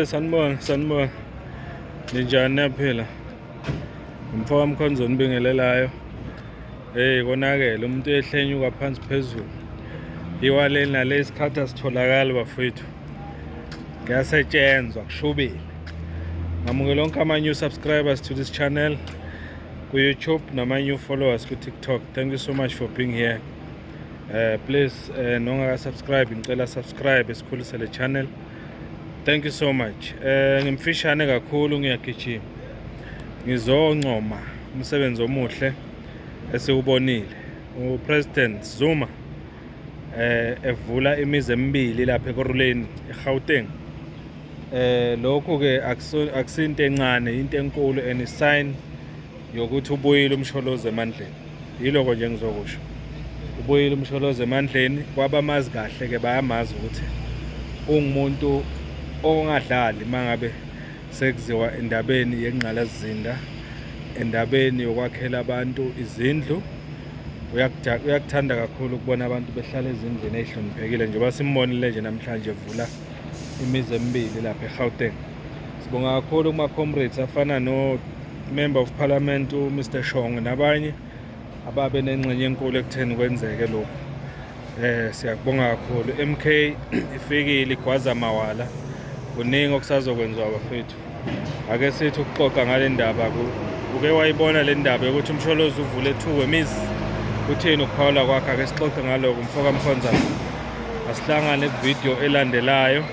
Sanibona. Ninjani na phela? Umfowabo Mkhonzo nibingelelayo. Konakele umuntu ehlenyuka phansi phezulu. Iwaleni nalesikhathi asitholakala bafowethu. Kuyasetshenzwa kushubile. Ngamukela lonke ama-new subscribers to this channel ku YouTube nama-new followers ku TikTok. Thank you so much for being here. Please nongaka subscribe ngicela subscribe esikhulise le channel. Thank you so much. Ngimfishane kakhulu ngiyagijima. Ngizoncoma umsebenzi omuhle esiwubonile. UPresident Zuma evula imizi emibili lapha eKoruleni eGauteng. Lokho ke akusinto encane, into enkulu and sign yokuthi ubuyile umsholozi emandleni. Yiloko nje ngizokusho. Ubuyile umsholozi emandleni kwabamazi kahle ke bayamazi ukuthi ungumuntu ongadlali mangabe sekuziwa endabeni yenqalazizinda, endabeni yokwakhela abantu izindlu. Uyakuthanda kakhulu ukubona abantu behlala ezindlini ezihloniphekile njengoba simbonile nje namhlanje evula imizi emibili lapha eGauteng. Sibonga kakhulu kuma comrades afana no Member of Parliament uMr Shongwe nabanye ababe nengxenye enkulu ekutheni kwenzeke lokho. Siyakubonga kakhulu. MK ifikile igwaza mawala. Kuningi okusazokwenziwa bafethu. Ake sithi ukuxoxa ngale ndaba uke wayibona le ndaba yokuthi umsholozi uvule ethuwe imizi. Kutheni ukuphawula kwakhe? Ake sixoxe ngaloko mfoka Mkhonza. Asihlangane kuvideo elandelayo.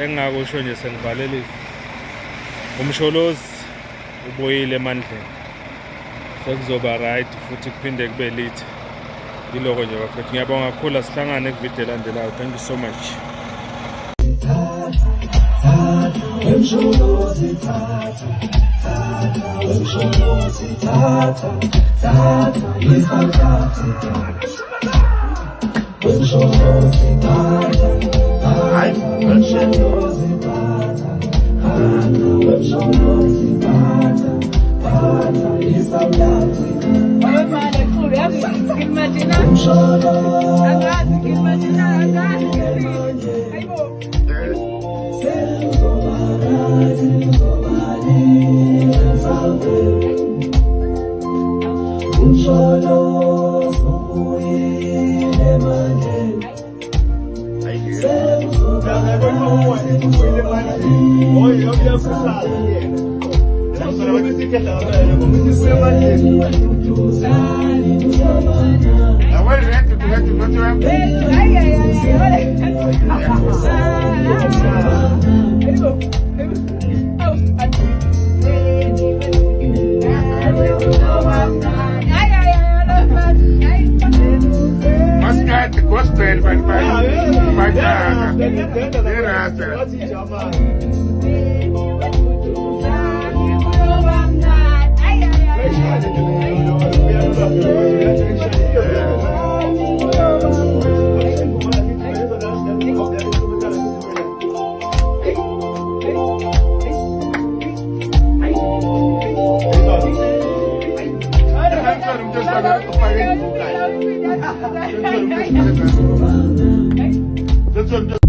Engakusho nje sengivalelisa. Umsholozi ubuyile emandleni. Sekuzoba right futhi kuphinde kube late. Yiloko nje bafethu. Ngiyabonga kakhulu, asihlangane kuvideo elandelayo. Thank you so much. That's